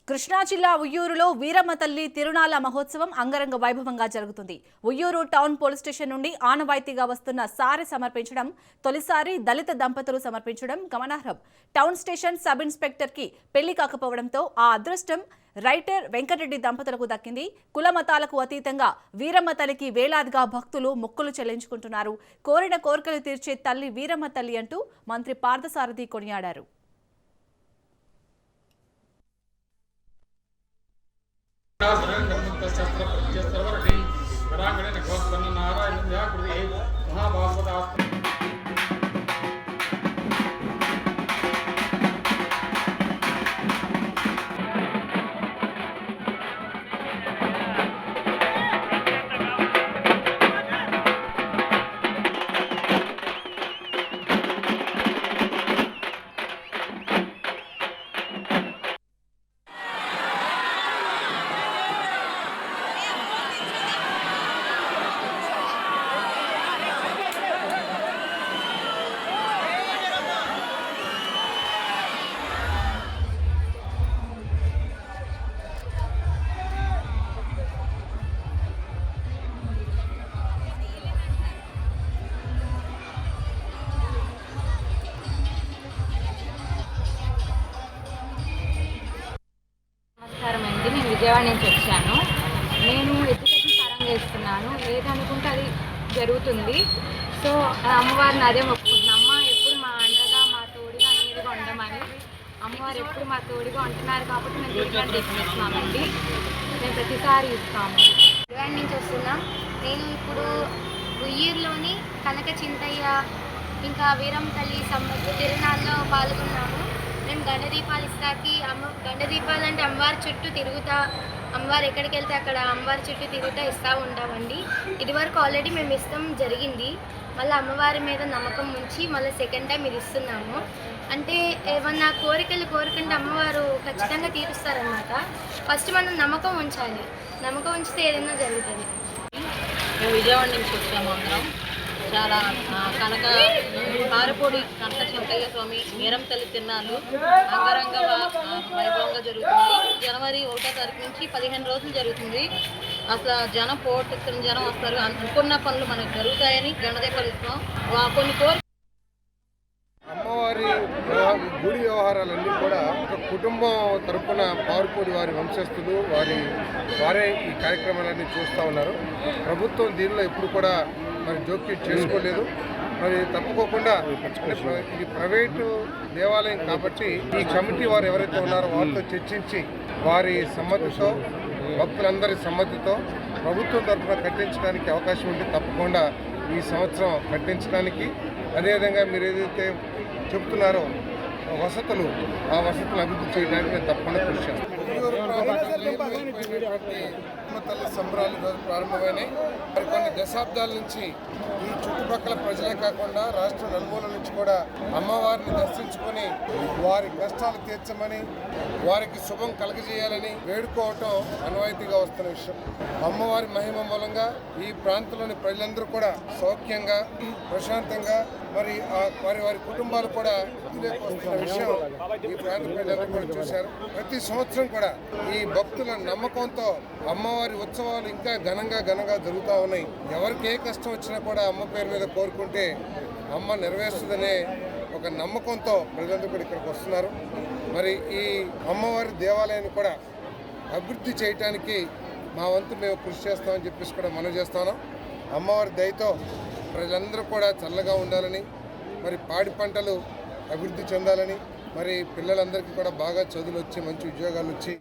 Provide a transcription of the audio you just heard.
కృష్ణా జిల్లా ఉయ్యూరులో వీరమ్మ తల్లి తిరునాళ్ల మహోత్సవం అంగరంగ వైభవంగా జరుగుతుంది. ఉయ్యూరు టౌన్ పోలీస్ స్టేషన్ నుండి ఆనవాయితీగా వస్తున్న సారె సమర్పించడం, తొలిసారి దళిత దంపతులు సమర్పించడం గమనార్హం. టౌన్ స్టేషన్ సబ్ ఇన్స్పెక్టర్ కి పెళ్లి కాకపోవడంతో ఆ అదృష్టం రైటర్ వెంకటరెడ్డి దంపతులకు దక్కింది. కుల మతాలకు అతీతంగా వీరమ్మ తల్లికి వేలాదిగా భక్తులు మొక్కులు చెల్లించుకుంటున్నారు. కోరిన కోరికలు తీర్చే తల్లి వీరమ్మ తల్లి అంటూ మంత్రి పార్థసారథి కొనియాడారు. నేను విజయవాడ నుంచి వచ్చాను. నేను ఎడ్యుకేషన్ పరంగా చేస్తున్నాను. ఏదనుకుంటే అది జరుగుతుంది. సో అమ్మవారిని అదే మొక్కుకుంటున్నాను. అమ్మ ఎప్పుడు మా అండగా మా తోడుగా నీరుగా ఉండమని అమ్మవారు ఎప్పుడు మా తోడుగా ఉంటున్నారు కాబట్టి మేము తిరుపతి తీసుకొస్తున్నామండి. మేము ప్రతిసారి ఇస్తాము. విజయవాడ నుంచి వస్తున్నాం. నేను ఇప్పుడు ఉయ్యూరులోని కనక చింతయ్య ఇంకా వీరమ్మ తల్లి తిరునాళ్ళలో పాల్గొన్నాము. మేము గండదీపాలు ఇస్తాకి గండదీపాలు అంటే అమ్మవారి చుట్టూ తిరుగుతా, అమ్మవారు ఎక్కడికి వెళ్తే అక్కడ అమ్మవారి చుట్టూ తిరుగుతా ఇస్తూ ఉంటామండి. ఇదివరకు ఆల్రెడీ మేము ఇస్తాం జరిగింది. మళ్ళీ అమ్మవారి మీద నమ్మకం ఉంచి మళ్ళీ సెకండ్ టైం ఇది ఇస్తున్నాము. అంటే ఏమన్నా కోరికలు కోరుకుంటే అమ్మవారు ఖచ్చితంగా తీరుస్తారనమాట. ఫస్ట్ మనం నమ్మకం ఉంచాలి. నమ్మకం ఉంచితే ఏదైనా జరుగుతుంది. మేము విజయవాడ నుంచి వచ్చాము. అందరం చాలా కారపూడి కనక చింతయ్య స్వామి వీరమ్మ తల్లి తిరునాళ్ళు అంగరంగ వైభవంగా జరుగుతుంది. జనవరి 1వ తారీఖు నుంచి 15 రోజులు జరుగుతుంది. అసలు జనం పోటెత్తిన జనం వస్తారు. అనుకున్న పనులు మనకు జరుగుతాయని గణదీపాలు ఇస్తాం. కొన్ని కోరిక అమ్మవారి గుడి వ్యవహారాలన్నీ కూడా ఒక కుటుంబం తరపున పారుపూడి వారి వంశస్థులు వారే ఈ కార్యక్రమాలన్నీ చూస్తూ ఉన్నారు. ప్రభుత్వం దీనిలో ఎప్పుడు కూడా మరి జోక్యం చేసుకోలేదు. మరి తప్పుకోకుండా ఇది ప్రైవేటు దేవాలయం కాబట్టి ఈ కమిటీ వారు ఎవరైతే ఉన్నారో వారితో చర్చించి వారి సమ్మతితో భక్తులందరి సమ్మతితో ప్రభుత్వం తరఫున కట్టించడానికి అవకాశం ఉంటే తప్పకుండా ఈ సంవత్సరం కట్టించడానికి, అదేవిధంగా మీరు ఏదైతే చెప్తున్నారో వసతులు ఆ వసతులు అభివృద్ధి చేయడానికి నేను తప్పకుండా కృషి చేస్తాను. తల్లి సంబరాలు ఈరోజు ప్రారంభమైనాయి. మరి కొన్ని దశాబ్దాల నుంచి ఈ చుట్టుపక్కల ప్రజలే కాకుండా రాష్ట్ర నలుమూల నుంచి కూడా అమ్మవారిని దర్శించుకొని వారి కష్టాలు తీర్చమని, వారికి శుభం కలగజేయాలని వేడుకోవటం అనువాయితీగా వస్తున్న విషయం. అమ్మవారి మహిమ మూలంగా ఈ ప్రాంతంలోని ప్రజలందరూ కూడా సౌఖ్యంగా ప్రశాంతంగా మరి వారి కుటుంబాలు కూడా వస్తున్న విషయం ఈ ప్రాంత ప్రజలందరూ కూడా చూశారు. ప్రతి సంవత్సరం కూడా ఈ భక్తుల నమ్మకంతో అమ్మవారి ఉత్సవాలు ఇంకా ఘనంగా జరుగుతూ ఉన్నాయి. ఎవరికి ఏ కష్టం వచ్చినా కూడా అమ్మ పేరు మీద కోరుకుంటే అమ్మ నెరవేరుస్తుందనే ఒక నమ్మకంతో ప్రజలందరూ కూడా ఇక్కడికి వస్తున్నారు. మరి ఈ అమ్మవారి దేవాలయాన్ని కూడా అభివృద్ధి చేయడానికి మా వంతు మేము కృషి చేస్తామని చెప్పేసి కూడా మనం చేస్తాను. అమ్మవారి దయతో ప్రజలందరూ కూడా చల్లగా ఉండాలని, మరి పాడి పంటలు అభివృద్ధి చెందాలని, మరి పిల్లలందరికీ కూడా బాగా చదువులు వచ్చి మంచి ఉద్యోగాలు వచ్చి